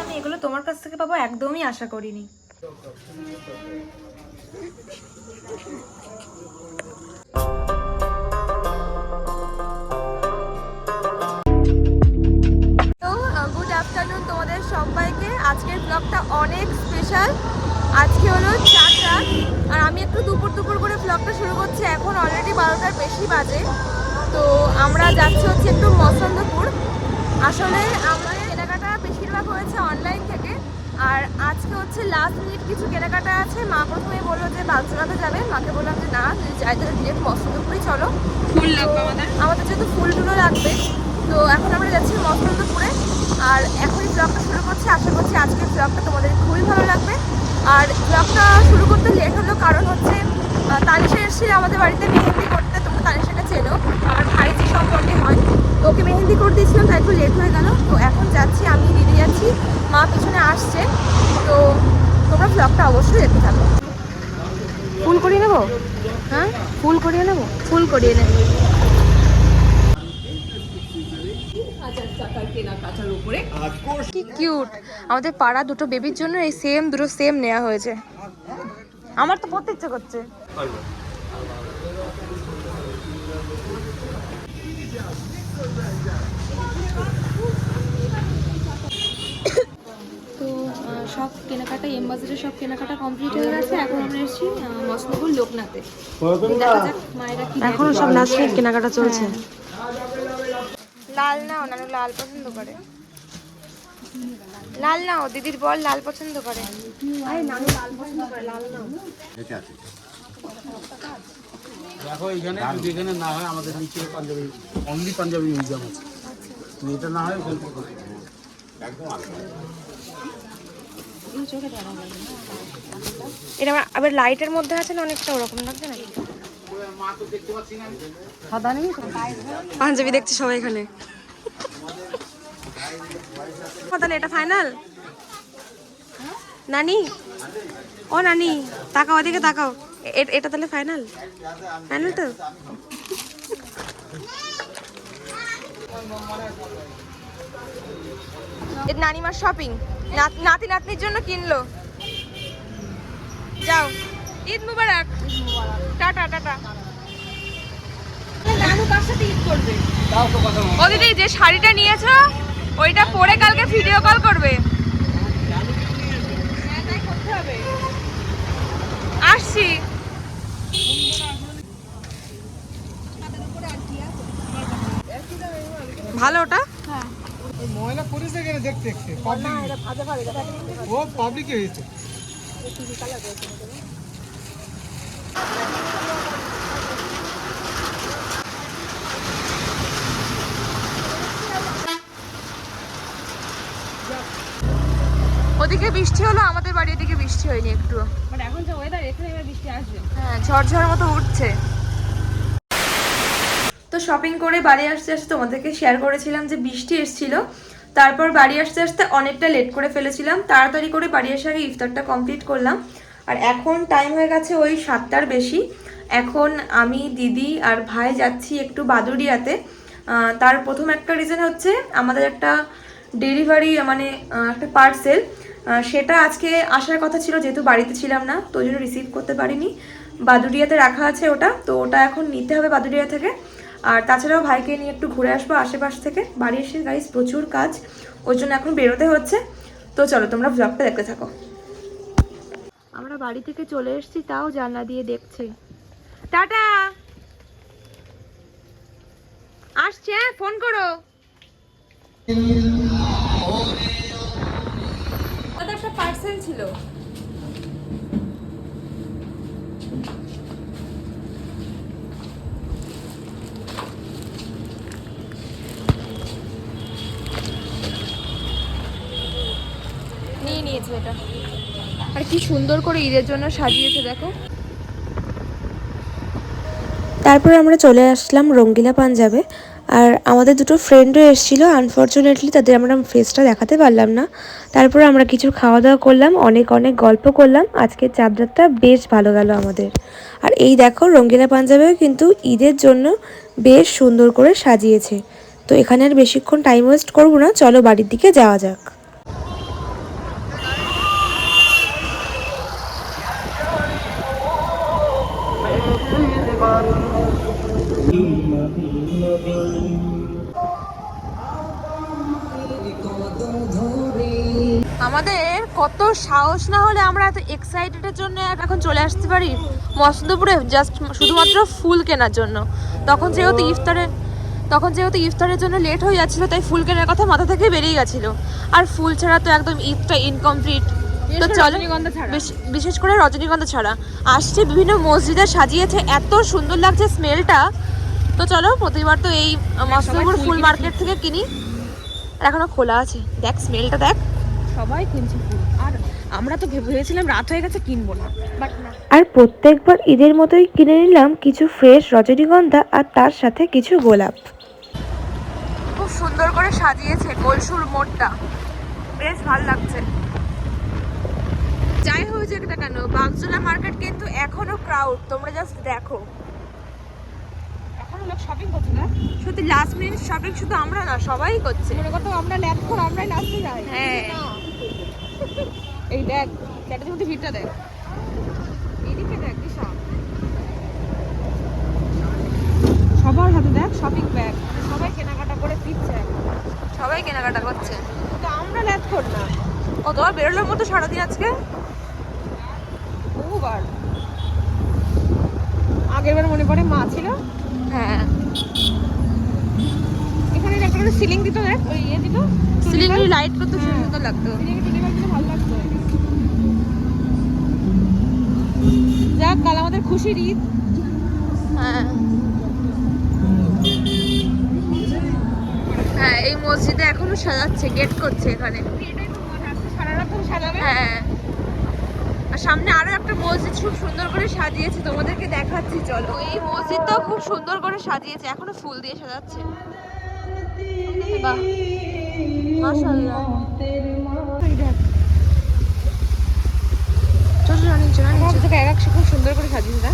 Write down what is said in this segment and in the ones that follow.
আমি এগুলো তোমার কাছ থেকে পাবো একদমই আশা করিনি। গুড আফটারনুন তোমাদের সবাইকে। আজকের ব্লগটা অনেক স্পেশাল। আজকে হলো 4 রাত, আর আমি একটু দুপুর করে ব্লগটা শুরু করছি। এখন অলরেডি 12টার বেশি বাজে। তো আমরা যাচ্ছি হচ্ছে একটু মসন্দপুর। আসলে আমাদের কেনাকাটা বেশিরভাগ হয়েছে অনলাইন থেকে, আর আজকে হচ্ছে লাস্ট মিনিট কিছু কেনাকাটা আছে। মা প্রথমে বললো যে বালচনাতে যাবে, মাকে বললাম যে না, যদি যাই তাহলে ডিরেক্ট মসন্দপুরই চলো, ফুল লাগবে আমাদের যেহেতু ফুলগুলো লাগবে। তো এখন আমরা যাচ্ছি মসন্দপুরে, আর এখনই ব্লগটা শুরু করছি। আশা করছি আজকের ব্লগটা তোমাদের খুবই ভালো লাগবে। আর ব্লগটা শুরু করতে লেট হলো কারণ হচ্ছে তানিশা এসেছিল আমাদের বাড়িতে মেহেন্দি করতে। তোমরা তানিশাকে চেনো, আমার ভাইজি সম্পর্কে হয়। তো ওকে মেহেন্দি করে দিয়েছিলাম, তাই একটু লেট হয়ে গেল। তো এখন যাচ্ছি, আমি দিদি যাচ্ছি, মা পিছনে আসছে। তো তোমরা ব্লগটা অবশ্যই দেখতে থাকো। ফুল করিয়ে নেবো? হ্যাঁ, ফুল করিয়ে নেবো, ফুল করিয়ে নেবো। কি কিউট! আমাদের পাড়া দুটো বেবির জন্য এই দুটো সেম নেওয়া হয়েছে। আমার তো পড়তে ইচ্ছা করছে। তো সব কেনাকাটা এম বাজারের সব কেনাকাটা কমপ্লিট হয়ে গেছে। এখন আমরা এসেছি মসন্দপুর লোকনাথে। এখনো সব লাস্ট কেনাকাটা চলছে। লাল নাও, নানু লাল পছন্দ করে। লাল নাও, দিদির বল লাল পছন্দ করে। নানু লাল পছন্দ করে, লাল নাও। দেখো এখানে যদি এখানে না হয় আমাদের নিচে পাঞ্জাবি, অনলি পাঞ্জাবি মিউজিয়াম আছে। এটা না হয় ওখানে একদম এটা আবার লাইটের মধ্যে আছে না, অনেকটা ওরকম লাগছে না? পাঞ্জাবি দেখছি সবাই এখানে। তাহলে এটা ফাইনাল? নানি, ও নানি তাকাও, ওদিকে তাকাও। এটা তাহলে ফাইনাল? ফাইনাল তো? নানিমার শপিং নাতি নাতনির জন্য কিনলো। যাও, ঈদ মুবারক। Tata tata. নানু কার সাথে ঈদ করবে? ও দিদি, যে শাড়িটা নিয়েছো ওইটা পরে কালকে ভিডিও কল করবে। আসছি। ভালো ওটা? হ্যাঁ। ময়লা করেছে কেন দেখতে দেখতে? ও পাবলিক হয়েছে। ওদিকে বৃষ্টি হলো, আমাদের বাড়ি এদিকে বৃষ্টি হয়নি একটু। মানে এখন যে ওয়েদার, এখানে এবার বৃষ্টি আসবে। হ্যাঁ, ঝড়ঝড়ের মতো উঠছে। তো শপিং করে বাড়ি আসতে আসতে তোমাদেরকে শেয়ার করেছিলাম যে বৃষ্টি এসেছিল। তারপর বাড়ি আসতে আসতে অনেকটা লেট করে ফেলেছিলাম। তাড়াতাড়ি করে বাড়ি এসে আগে ইফতারটা কমপ্লিট করলাম। আর এখন টাইম হয়ে গেছে ওই 7টার বেশি। এখন আমি, দিদি আর ভাই যাচ্ছি একটু বাদুড়িয়াতে। তার প্রথম একটা রিজন হচ্ছে আমাদের একটা ডেলিভারি, মানে একটা পার্সেল, সেটা আজকে আসার কথা ছিল, যেহেতু বাড়িতে ছিলাম না তো ওই জন্য রিসিভ করতে পারিনি। বাদুড়িয়াতে রাখা আছে ওটা, তো ওটা এখন নিতে হবে বাদুড়িয়া থেকে। আর তাছাড়াও ভাইকে নিয়ে একটু ঘুরে আসবো আশেপাশ থেকে। বাড়ি এসে গাইস প্রচুর কাজ, ওই জন্য এখন বেরোতে হচ্ছে। তো চলো তোমরা ব্লগটা দেখতে থাকো। আমরা বাড়ি থেকে চলে এসেছি, তাও জানলা দিয়ে দেখছে। টাটা, আসছে, হ্যাঁ ফোন করো। একটা পার্সেল ছিল। নিয়ে নিয়েছে এটা। আর কি সুন্দর করে ঈদের জন্য সাজিয়েছে দেখো। তারপর আমরা চলে আসলাম রঙ্গিলা পাঞ্জাবে। আর আমাদের দুটো ফ্রেন্ডও এসেছিলো, আনফর্চুনেটলি তাদের আমরা ফেসটা দেখাতে পারলাম না। তারপরে আমরা কিছু খাওয়া দাওয়া করলাম, অনেক অনেক গল্প করলাম। আজকের চাঁদ রাতটা বেশ ভালো গেল আমাদের। আর এই দেখো রঙ্গিলা পাঞ্জাবেও কিন্তু ঈদের জন্য বেশ সুন্দর করে সাজিয়েছে। তো এখানে আর বেশিক্ষণ টাইম ওয়েস্ট করবো না, চলো বাড়ির দিকে যাওয়া যাক। আমাদের কত সাহস না হলে আমরা এত এক্সাইটেডের জন্য এখন চলে আসতে পারি মসন্দপুরে জাস্ট শুধুমাত্র ফুল কেনার জন্য। তখন যেহেতু ইফতারের জন্য লেট হয়ে যাচ্ছিল, তাই ফুল কেনার কথা মাথা থেকে বেরিয়ে গেছিল। আর ফুল ছাড়া তো একদম ঈদটা ইনকমপ্লিট। তো চলো, বিশেষ করে রজনীগন্ধা ছাড়া আসছে, বিভিন্ন মসজিদে সাজিয়েছে, এত সুন্দর লাগছে স্মেলটা। তো চলো, প্রতিবার তো এই মসন্দপুর ফুল মার্কেট থেকে কিনি। আর এখনো খোলা আছে, দেখ স্মেলটা দেখ। সবাই কিনছে ফুল, আর আমরা তো ভেবেছিলাম রাত হয়ে গেছে কিনবো না, বাট না। আর প্রত্যেকবার ঈদের মতোই কিনে নিলাম কিছু ফ্রেশ রজনীগন্ধা আর তার সাথে কিছু গোলাপ। খুব সুন্দর করে সাজিয়েছে গোলসুর মোড়টা, বেশ ভালো লাগছে। যাই হয়েছে এটা কেন, বাগজোলা মার্কেট কিন্তু এখনো ক্রাউড, তোমরা জাস্ট দেখো। এখন লোক শপিং করছে না, সত্যি লাস্ট মিনিট শপিং শুধু আমরা না, সবাই করছে। মনে করতো আমরা ল্যাব করে আমরাই লাস্টে যাই। হ্যাঁ, এই দেখ চ্যাটার মধ্যে ভিড়টা দেখ, এইদিকে দেখ বিশাল, সবার হাতে দেখ শপিং ব্যাগ, সবাই কেনাকাটা করে ফিরছে, সবাই কেনাকাটা করছে। তো আমরা ল্যাব কর না। ও তোমার বেরোলোর মতো সারাদিন আজকে বহুবার, আগের বার মনে পড়ে মা ছিল। হ্যাঁ, এখানে একটা করে সিলিং দিত, দেখ ওই ইয়ে দিত, সিলিং লাইট করতে সুন্দর লাগতো। ভালো লাগতো। যাক, কাল আমাদের খুশির ঈদ। হ্যাঁ হ্যাঁ, এই মসজিদে এখনো সাজাচ্ছে, গেট করছে এখানে। সারা রাত ধরে সাজাবে। হ্যাঁ, আর সামনে আরো একটা মসজিদ খুব সুন্দর করে সাজিয়েছে, তোমাদেরকে দেখাচ্ছি চলো। এই মসজিদটাও খুব সুন্দর করে সাজিয়েছে, এখনো ফুল দিয়ে সাজাচ্ছে। বাহ, মাশাআল্লাহ। চলো রানি, খুব সুন্দর করে সাজিয়েছে না।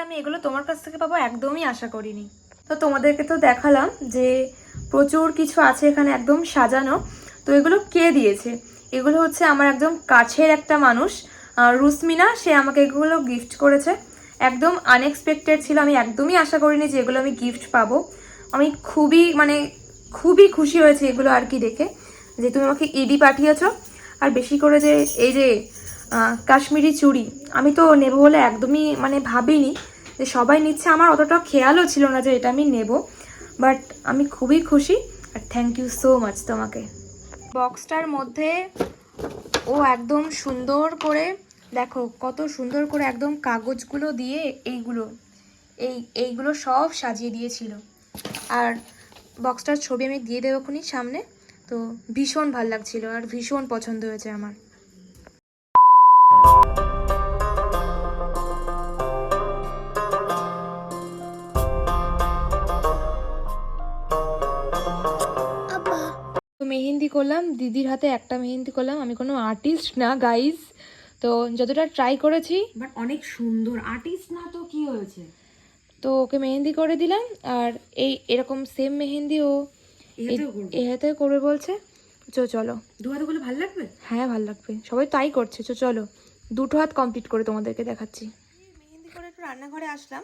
আমি এগুলো তোমার কাছ থেকে পাবো একদমই আশা করিনি। তো তোমাদেরকে তো দেখালাম যে প্রচুর কিছু আছে এখানে একদম সাজানো। তো এগুলো কে দিয়েছে? এগুলো হচ্ছে আমার একদম কাছের একটা মানুষ, রুসমিনা, সে আমাকে এগুলো গিফট করেছে। একদম আনএক্সপেক্টেড ছিল, আমি একদমই আশা করিনি যে এগুলো আমি গিফট পাবো। আমি খুবই খুশি হয়েছি এগুলো আর কি দেখে, যে তুমি আমাকে ইডি পাঠিয়েছো। আর বেশি করে যে এই যে কাশ্মীরি চুড়ি, আমি তো নেব বলে একদমই ভাবিনি যে সবাই নিচ্ছে, আমার অতটা খেয়ালও ছিল না যে এটা আমি নেব। বাট আমি খুবই খুশি, আর থ্যাংক ইউ সো মাচ তোমাকে। বক্সটার মধ্যে ও একদম সুন্দর করে দেখো, কত সুন্দর করে একদম কাগজগুলো দিয়ে এইগুলো সব সাজিয়ে দিয়েছিল। আর বক্সটার ছবি আমি দিয়ে দেবো খুনি সামনে। তো ভীষণ ভালো লাগছিল আর ভীষণ পছন্দ হয়েছে আমার। মেহেন্দি করলাম, দিদির হাতে একটা মেহেন্দি করলাম। আমি কোনো আর্টিস্ট না গাইজ, তো যতটা ট্রাই করেছি। বাট অনেক সুন্দর, আর্টিস্ট না তো কি হয়েছে। তো ওকে মেহেন্দি করে দিলাম, আর এরকম সেম মেহেন্দি ও এই হাতে করবে বলছে। চলো, দু হাতে করলে ভালো লাগবে। হ্যাঁ ভালো লাগবে, সবাই তাই করছে। চলো দুটো হাত কমপ্লিট করে তোমাদেরকে দেখাচ্ছি। মেহেন্দি করে একটু রান্নাঘরে আসলাম,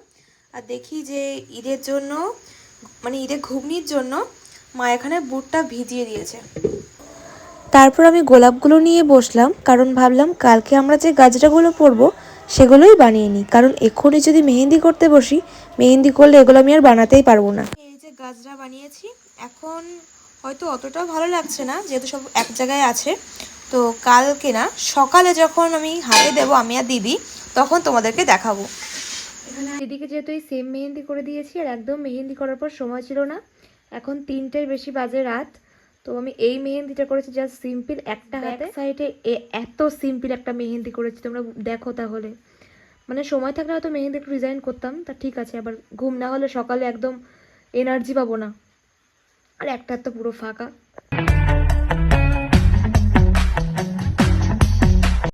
আর দেখি যে ঈদের জন্য ঈদের ঘুগনির জন্য মা এখানে বুটটা ভিজিয়ে দিয়েছে। তারপর আমি গোলাপগুলো নিয়ে বসলাম, কারণ ভাবলাম কালকে আমরা যে গাজরাগুলো পরবো সেগুলোই বানিয়ে নিই, কারণ এক্ষুনি যদি মেহেন্দি করতে বসি, মেহেন্দি করলে এগুলো আমি আর বানাতেই পারবো না। এই যে গাজরা বানিয়েছি, এখন হয়তো অতটাও ভালো লাগছে না, যেহেতু সব এক জায়গায় আছে। তো কালকে না সকালে যখন আমি হাতে দেবো আমি আর দিদি, তখন তোমাদেরকে দেখাবো। এখানে দিদিকে যেহেতু এই সেম মেহেন্দি করে দিয়েছি, আর একদম মেহেন্দি করার পর সময় ছিল না, এখন 3টের বেশি বাজে রাত। তো আমি এই মেহেন্দিটা করেছি জাস্ট সিম্পল একটা হাতে, সাইডে এত সিম্পল একটা মেহেন্দি করেছি, তোমরা দেখো তাহলে। মানে সময় থাকলে হয়তো মেহেন্দি একটু ডিজাইন করতাম, তা ঠিক আছে, আবার ঘুম না হলে সকালে একদম এনার্জি পাবো না। আর একটা তো পুরো ফাঁকা।